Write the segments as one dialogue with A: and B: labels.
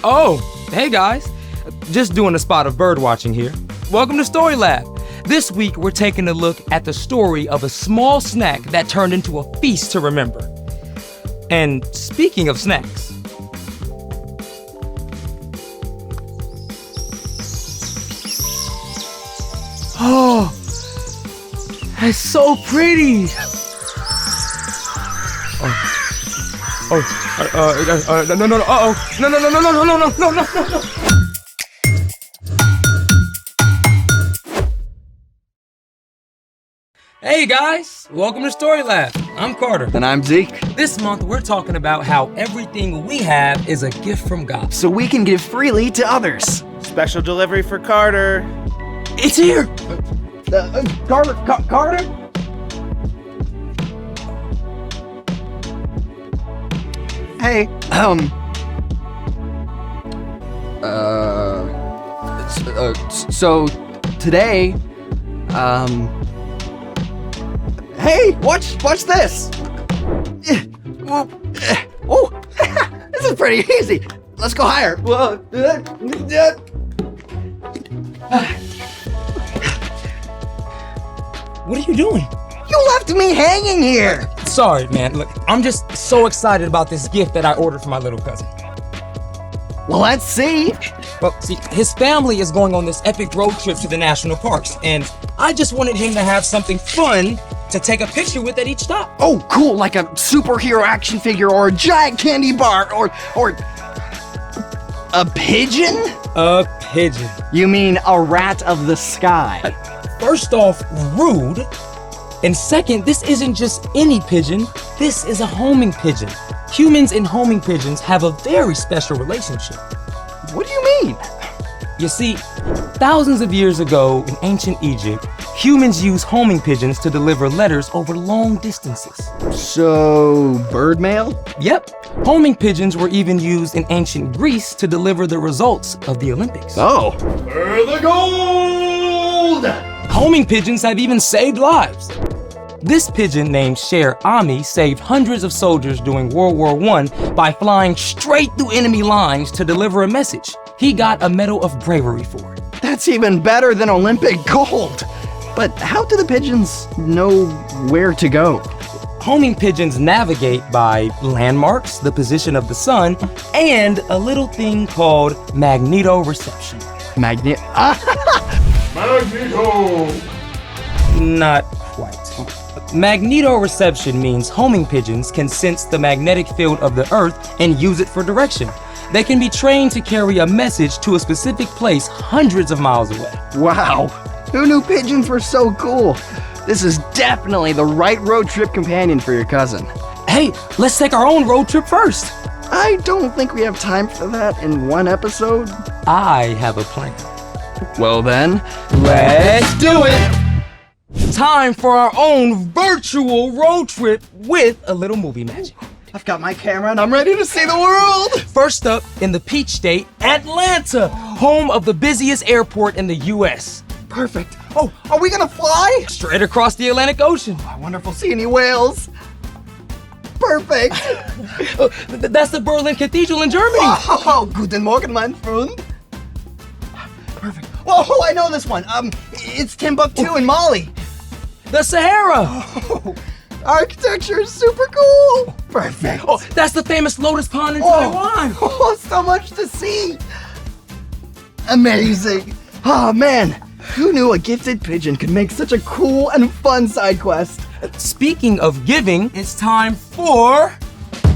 A: Oh, hey guys. Just doing a spot of bird watching here. Welcome to Story Lab. This week we're taking a look at the story of a small snack that turned into a feast to remember. And speaking of snacks. Oh, that's so pretty. No. Hey guys, welcome to Story Lab. I'm Carter.
B: And I'm Zeke.
A: This month we're talking about how everything we have is a gift from God.
B: So we can give freely to others.
C: Special delivery for Carter.
A: It's here!
B: Carter? Hey, so today, hey, watch this. Oh, this is pretty easy. Let's go higher.
A: What are you doing?
B: You left me hanging here.
A: Sorry, man. Look, I'm just so excited about this gift that I ordered for my little cousin.
B: Well, let's see.
A: Well, see, his family is going on this epic road trip to the national parks, and I just wanted him to have something fun to take a picture with at each stop.
B: Oh, cool, like a superhero action figure or a giant candy bar or a pigeon?
A: A pigeon.
B: You mean a rat of the sky?
A: First off, rude. And second, this isn't just any pigeon. This is a homing pigeon. Humans and homing pigeons have a very special relationship.
B: What do you mean?
A: You see, thousands of years ago in ancient Egypt, humans used homing pigeons to deliver letters over long distances.
B: So, bird mail?
A: Yep. Homing pigeons were even used in ancient Greece to deliver the results of the Olympics.
B: Oh.
C: For the gold!
A: Homing pigeons have even saved lives. This pigeon named Sher Ami saved hundreds of soldiers during World War I by flying straight through enemy lines to deliver a message. He got a Medal of Bravery for it.
B: That's even better than Olympic gold. But how do the pigeons know where to go?
A: Homing pigeons navigate by landmarks, the position of the sun, and a little thing called magnetoreception.
B: Magneto.
A: Not quite. Magnetoreception means homing pigeons can sense the magnetic field of the Earth and use it for direction. They can be trained to carry a message to a specific place hundreds of miles away.
B: Wow. Who knew pigeons were so cool? This is definitely the right road trip companion for your cousin.
A: Hey, let's take our own road trip first.
B: I don't think we have time for that in one episode.
A: I have a plan.
B: Well then,
A: let's do it! Time for our own virtual road trip with a little movie magic.
B: I've got my camera and I'm ready to see the world!
A: First up, in the Peach State, Atlanta, home of the busiest airport in the U.S.
B: Perfect. Oh, are we gonna fly?
A: Straight across the Atlantic Ocean.
B: I wonder if we'll see any whales. Perfect.
A: That's the Berlin Cathedral in Germany.
B: Oh, guten Morgen, mein Freund. Perfect. Oh, I know this one. It's Timbuktu in Mali.
A: The Sahara.
B: Oh, architecture is super cool. Perfect.
A: Oh, that's the famous Lotus Pond in Taiwan.
B: Oh, so much to see. Amazing. Oh, man. Who knew a gifted pigeon could make such a cool and fun side quest?
A: Speaking of giving, it's time for...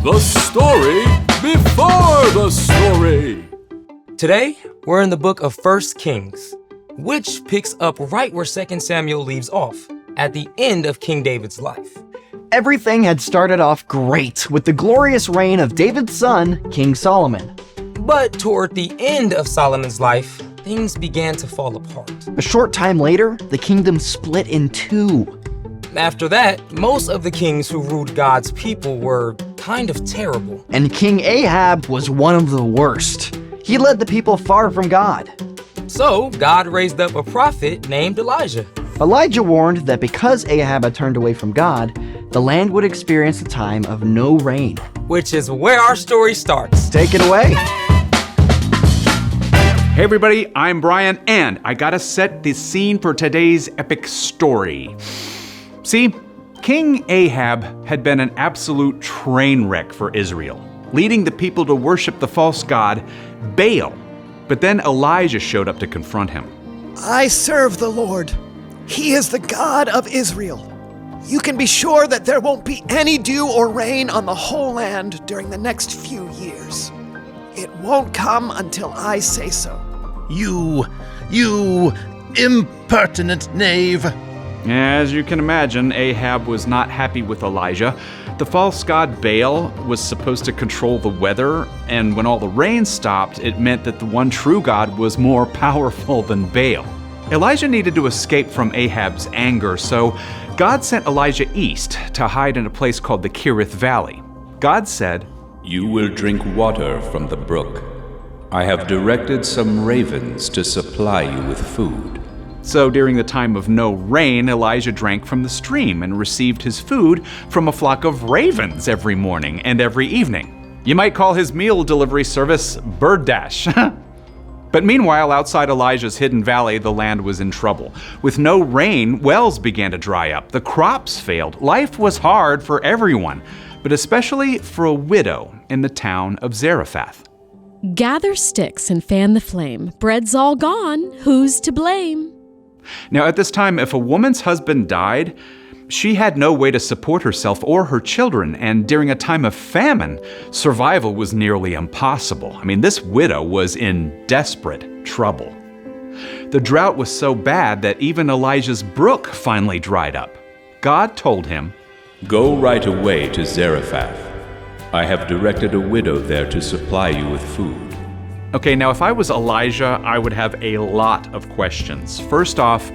D: The story before the story.
A: Today, we're in the book of 1 Kings, which picks up right where 2 Samuel leaves off, at the end of King David's life.
B: Everything had started off great with the glorious reign of David's son, King Solomon.
A: But toward the end of Solomon's life, things began to fall apart.
B: A short time later, the kingdom split in two.
A: After that, most of the kings who ruled God's people were kind of terrible.
B: And King Ahab was one of the worst. He led the people far from God.
A: So God raised up a prophet named Elijah.
B: Elijah warned that because Ahab had turned away from God, the land would experience a time of no rain.
A: Which is where our story starts.
B: Take it away.
E: Hey everybody, I'm Brian, and I gotta set the scene for today's epic story. See, King Ahab had been an absolute train wreck for Israel, leading the people to worship the false god Baal. But then Elijah showed up to confront him.
F: I serve the Lord. He is the God of Israel. You can be sure that there won't be any dew or rain on the whole land during the next few years. It won't come until I say so.
C: You impertinent knave.
E: As you can imagine, Ahab was not happy with Elijah. The false god Baal was supposed to control the weather, and when all the rain stopped, it meant that the one true God was more powerful than Baal. Elijah needed to escape from Ahab's anger, so God sent Elijah east to hide in a place called the Kerith Valley. God said,
G: "You will drink water from the brook. I have directed some ravens to supply you with food."
E: So during the time of no rain, Elijah drank from the stream and received his food from a flock of ravens every morning and every evening. You might call his meal delivery service Bird Dash. But meanwhile, outside Elijah's hidden valley, the land was in trouble. With no rain, wells began to dry up, the crops failed, life was hard for everyone, but especially for a widow in the town of Zarephath.
H: Gather sticks and fan the flame. Bread's all gone. Who's to blame?
E: Now, at this time, if a woman's husband died, she had no way to support herself or her children, and during a time of famine, survival was nearly impossible. I mean, this widow was in desperate trouble. The drought was so bad that even Elijah's brook finally dried up. God told him,
G: "Go right away to Zarephath. I have directed a widow there to supply you with food."
E: Okay, now if I was Elijah, I would have a lot of questions. First off,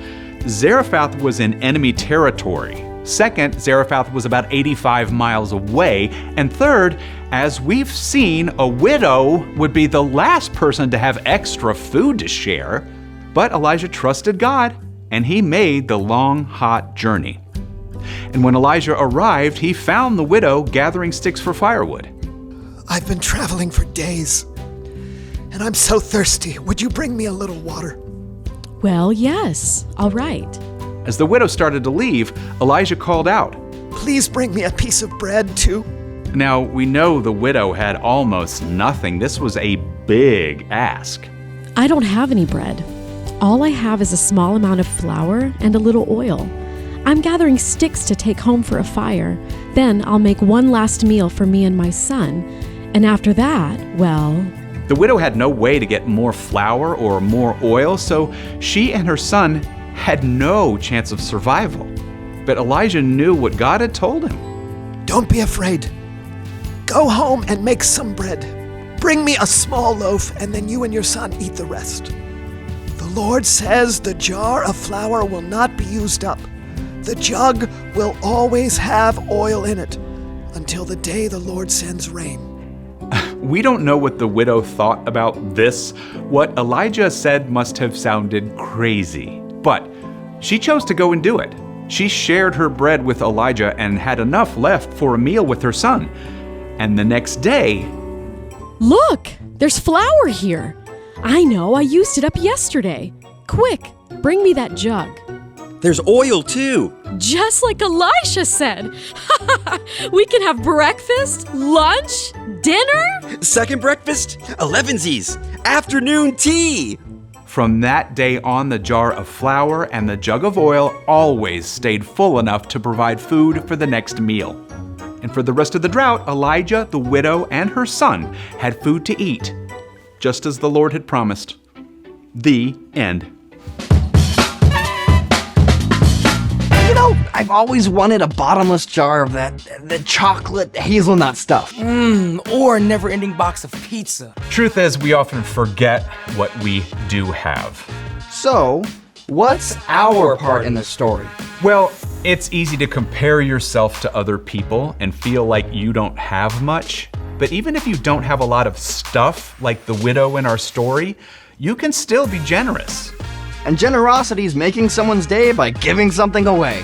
E: Zarephath was in enemy territory. Second, Zarephath was about 85 miles away. And third, as we've seen, a widow would be the last person to have extra food to share. But Elijah trusted God, and he made the long, hot journey. And when Elijah arrived, he found the widow gathering sticks for firewood.
F: I've been traveling for days, and I'm so thirsty. Would you bring me a little water?
H: Well, yes. All right.
E: As the widow started to leave, Elijah called out.
F: Please bring me a piece of bread, too.
E: Now, we know the widow had almost nothing. This was a big ask.
H: I don't have any bread. All I have is a small amount of flour and a little oil. I'm gathering sticks to take home for a fire. Then I'll make one last meal for me and my son. And after that, well...
E: The widow had no way to get more flour or more oil, so she and her son had no chance of survival. But Elijah knew what God had told him.
F: Don't be afraid. Go home and make some bread. Bring me a small loaf, and then you and your son eat the rest. The Lord says the jar of flour will not be used up. The jug will always have oil in it until the day the Lord sends rain.
E: We don't know what the widow thought about this. What Elijah said must have sounded crazy. But she chose to go and do it. She shared her bread with Elijah and had enough left for a meal with her son. And the next day...
H: Look! There's flour here! I know, I used it up yesterday. Quick, bring me that jug.
I: There's oil, too.
H: Just like Elisha said. We can have breakfast, lunch, dinner.
I: Second breakfast, 11sies, afternoon tea.
E: From that day on, the jar of flour and the jug of oil always stayed full enough to provide food for the next meal. And for the rest of the drought, Elijah, the widow, and her son had food to eat, just as the Lord had promised. The end.
B: You know, I've always wanted a bottomless jar of the chocolate hazelnut stuff.
A: Or a never-ending box of pizza.
E: Truth is, we often forget what we do have.
B: So, what's our part in the story?
E: Well, it's easy to compare yourself to other people and feel like you don't have much. But even if you don't have a lot of stuff, like the widow in our story, you can still be generous.
B: And generosity is making someone's day by giving something away.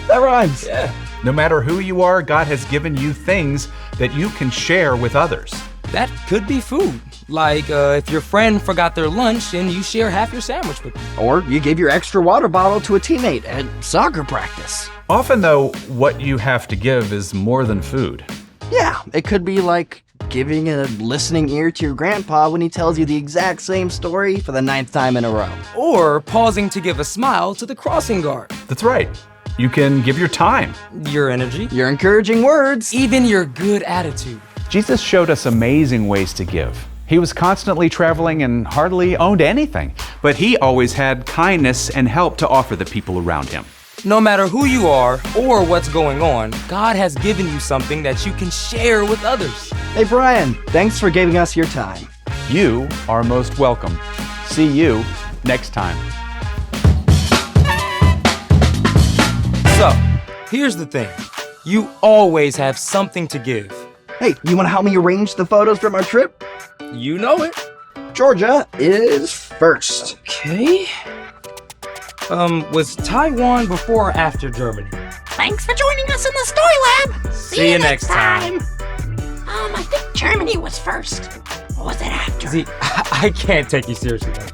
B: That rhymes.
E: Yeah. No matter who you are, God has given you things that you can share with others.
A: That could be food. Like if your friend forgot their lunch and you share half your sandwich with them.
B: Or you give your extra water bottle to a teammate at soccer practice.
E: Often, though, what you have to give is more than food.
B: Yeah, it could be like giving a listening ear to your grandpa when he tells you the exact same story for the 9th time in a row.
A: Or pausing to give a smile to the crossing guard.
E: That's right. You can give your time.
A: Your energy.
B: Your encouraging words.
A: Even your good attitude.
E: Jesus showed us amazing ways to give. He was constantly traveling and hardly owned anything, but he always had kindness and help to offer the people around him.
A: No matter who you are or what's going on, God has given you something that you can share with others.
B: Hey Brian, thanks for giving us your time.
E: You are most welcome. See you next time.
A: So, here's the thing. You always have something to give.
B: Hey, you want to help me arrange the photos from our trip?
A: You know it.
B: Georgia is first.
A: Okay. Was Taiwan before or after Germany?
J: Thanks for joining us in the story lab.
A: See you next time.
J: I think Germany was first. Or was it after?
A: See, I can't take you seriously like that.